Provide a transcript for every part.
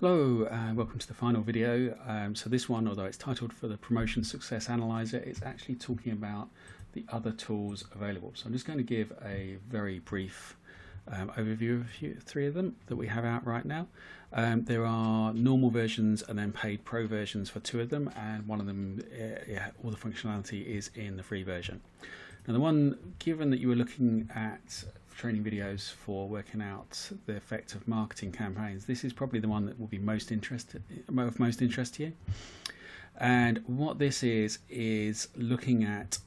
Hello and welcome to the final video. So this one, although it's titled for the Promotion Success Analyzer, it's actually talking about the other tools available. So I'm just going to give a very brief overview of three of them that we have out right now. There are normal versions and then paid pro versions for two of them, and one of them, all the functionality is in the free version. Now the one, given that you were looking at training videos for working out the effect of marketing campaigns, this is probably the one that will be of most interest to you. And what this is looking at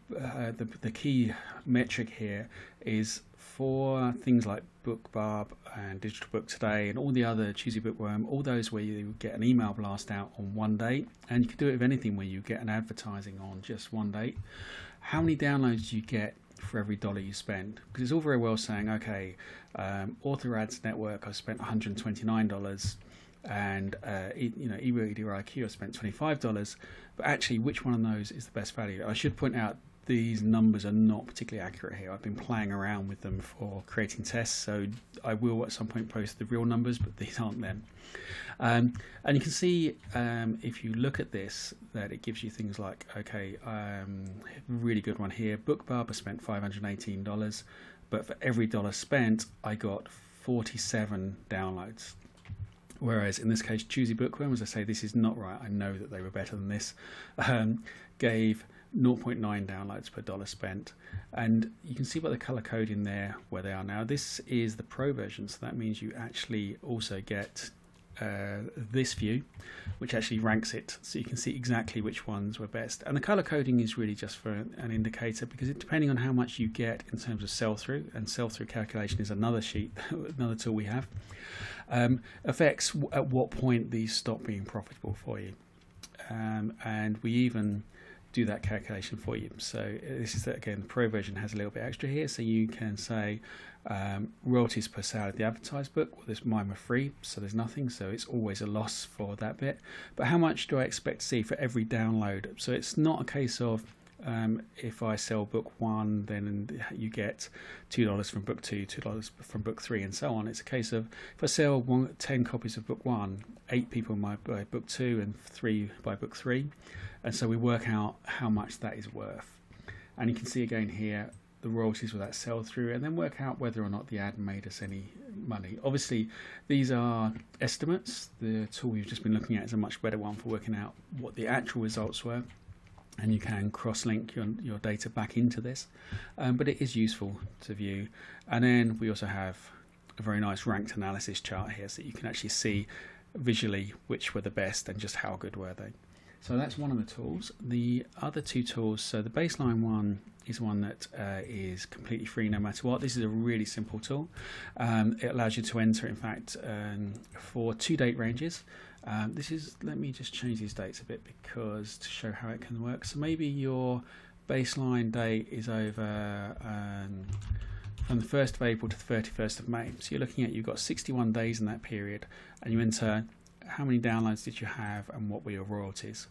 the key metric here is for things like BookBarb and Digital Book Today and all the other Choose Your Bookworm, all those where you get an email blast out on one date, and you can do it with anything where you get an advertising on just one date. How many downloads do you get for every dollar you spend? Because it's all very well saying, okay, Author Ads Network, I spent $129, and eReader IQ, I spent $25, but actually which one of those is the best value? I should point out these numbers are not particularly accurate here. I've been playing around with them for creating tests, so I will at some point post the real numbers, but these aren't them. And you can see if you look at this that it gives you things like, okay, really good one here, BookBarb, I spent $518, but for every dollar spent I got 47 downloads. Whereas in this case, Choose Your Bookworm, as I say, this is not right, I know that they were better than this, gave 0.9 downloads per dollar spent. And you can see by the color code in there where they are now. This is the pro version, so that means you actually also get this view, which actually ranks it, so you can see exactly which ones were best. And the color coding is really just for an indicator, because depending on how much you get in terms of sell-through, and sell-through calculation is another sheet, another tool we have, affects at what point these stop being profitable for you. And we even do that calculation for you. So this is, again, the pro version has a little bit extra here, so you can say royalties per sale of the advertised book. Well, this mine were free, so there's nothing, so it's always a loss for that bit. But how much do I expect to see for every download? So it's not a case of if I sell book one, then you get $2 from book two, $2 from book three, and so on. It's a case of if I sell 10 copies of book one, 8 people might buy book two and 3 buy book three, and so we work out how much that is worth. And you can see again here the royalties with that sell through, and then work out whether or not the ad made us any money. Obviously these are estimates. The tool we've just been looking at is a much better one for working out what the actual results were, and you can cross-link your data back into this, but it is useful to view. And then we also have a very nice ranked analysis chart here, so you can actually see visually which were the best and just how good were they. So that's one of the tools. The other two tools, so the baseline one is one that is completely free no matter what. This is a really simple tool. It allows you to enter, in fact, for 2 date ranges. Let me just change these dates a bit because to show how it can work. So maybe your baseline date is over from the 1st of April to the 31st of May. So you're looking at, you've got 61 days in that period, and you enter how many downloads did you have and what were your royalties.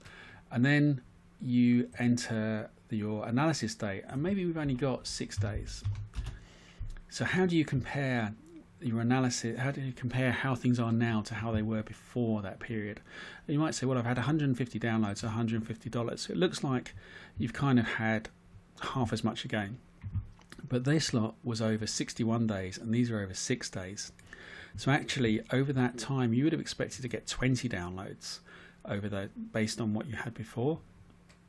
And then you enter your analysis date, and maybe we've only got 6 days. So how do you compare your analysis? How do you compare how things are now to how they were before that period? And you might say, well, I've had 150 downloads, $150. So it looks like you've kind of had half as much again. But this lot was over 61 days, and these are over 6 days. So actually, over that time, you would have expected to get 20 downloads over that, based on what you had before.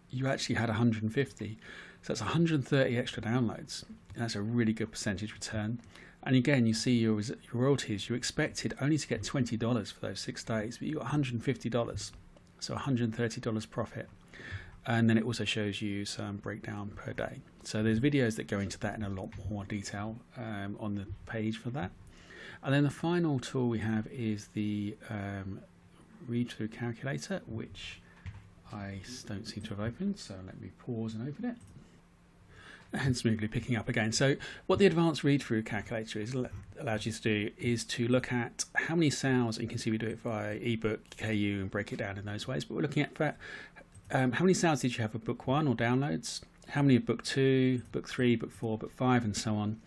You actually had 150, so that's 130 extra downloads. And that's a really good percentage return. And again, you see your royalties. You expected only to get $20 for those 6 days, but you got $150, so $130 profit. And then it also shows you some breakdown per day. So there's videos that go into that in a lot more detail on the page for that. And then the final tool we have is the read-through calculator, which I don't seem to have opened, so let me pause and open it. And smoothly picking up again. So what the advanced read-through calculator allows you to do is to look at how many sales, and you can see we do it via ebook, KU, and break it down in those ways, but we're looking at how many sales did you have of book one or downloads, how many of book two, book three, book four, book five, and so on.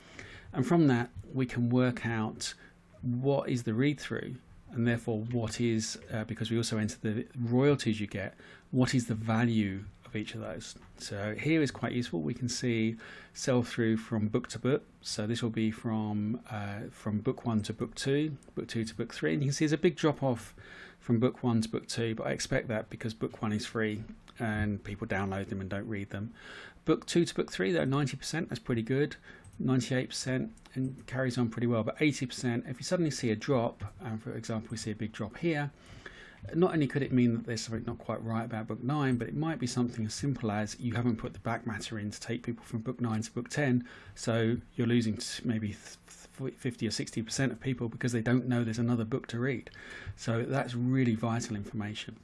And from that, we can work out what is the read-through and therefore what is, because we also enter the royalties you get, what is the value of each of those. So here is quite useful. We can see sell through from book to book. So this will be from book 1 to book 2, book 2 to book 3, and you can see there's a big drop off from book 1 to book 2, but I expect that because book 1 is free and people download them and don't read them. Book 2 to book 3, they're 90%, that's pretty good. 98% and carries on pretty well, but 80%, if you suddenly see a drop, and for example we see a big drop here, not only could it mean that there's something not quite right about book 9, but it might be something as simple as you haven't put the back matter in to take people from book 9 to book 10, so you're losing maybe 50 or 60% of people because they don't know there's another book to read. So that's really vital information.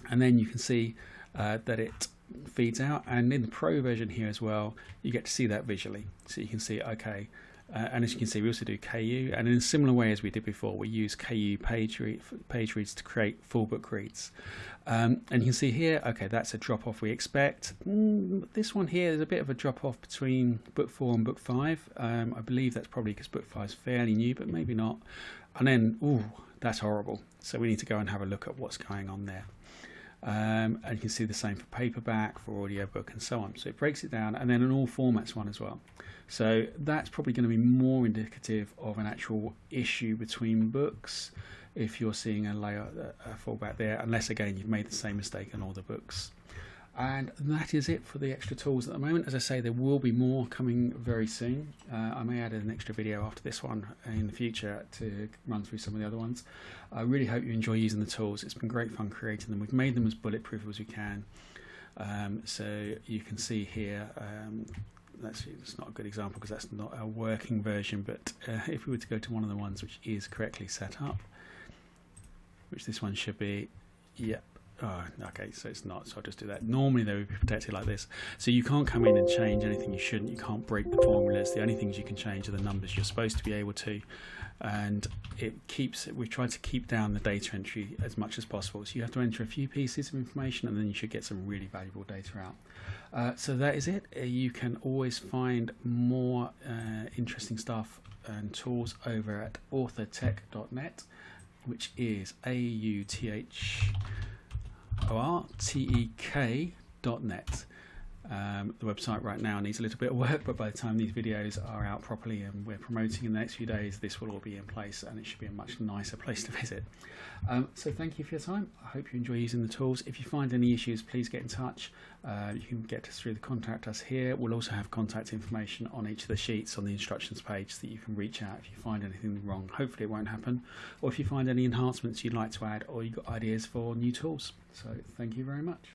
And then you can see that it feeds out, and in the pro version here as well you get to see that visually, so you can see, okay, and as you can see we also do KU, and in a similar way as we did before we use KU page reads to create full book reads, and you can see here, okay, that's a drop off we expect. This one here is a bit of a drop off between book 4 and book 5. I believe that's probably because book 5 is fairly new, but maybe not. And then, ooh, that's horrible, so we need to go and have a look at what's going on there. And you can see the same for paperback, for audiobook, and so on. So it breaks it down, and then an all formats one as well. So that's probably going to be more indicative of an actual issue between books if you're seeing a layout, a fallback there, unless again you've made the same mistake on all the books. And that is it for the extra tools at the moment. As I say, there will be more coming very soon. I may add an extra video after this one in the future to run through some of the other ones. I really hope you enjoy using the tools. It's been great fun creating them. We've made them as bulletproof as we can. So you can see here, that's not a good example because that's not a working version, but if we were to go to one of the ones which is correctly set up, which this one should be, yep. Oh, okay, so it's not, so I'll just do that. Normally they would be protected like this, so you can't come in and change anything you shouldn't. You can't break the formulas. The only things you can change are the numbers you're supposed to be able to, and we've tried to keep down the data entry as much as possible, so you have to enter a few pieces of information and then you should get some really valuable data out. So that is it. You can always find more interesting stuff and tools over at authortech.net, which is authortek.net. The website right now needs a little bit of work, but by the time these videos are out properly and we're promoting in the next few days, this will all be in place and it should be a much nicer place to visit. So thank you for your time. I hope you enjoy using the tools. If you find any issues, please get in touch. You can get us through the contact us here. We'll also have contact information on each of the sheets on the instructions page that you can reach out if you find anything wrong. Hopefully it won't happen, or if you find any enhancements you'd like to add, or you've got ideas for new tools. So thank you very much.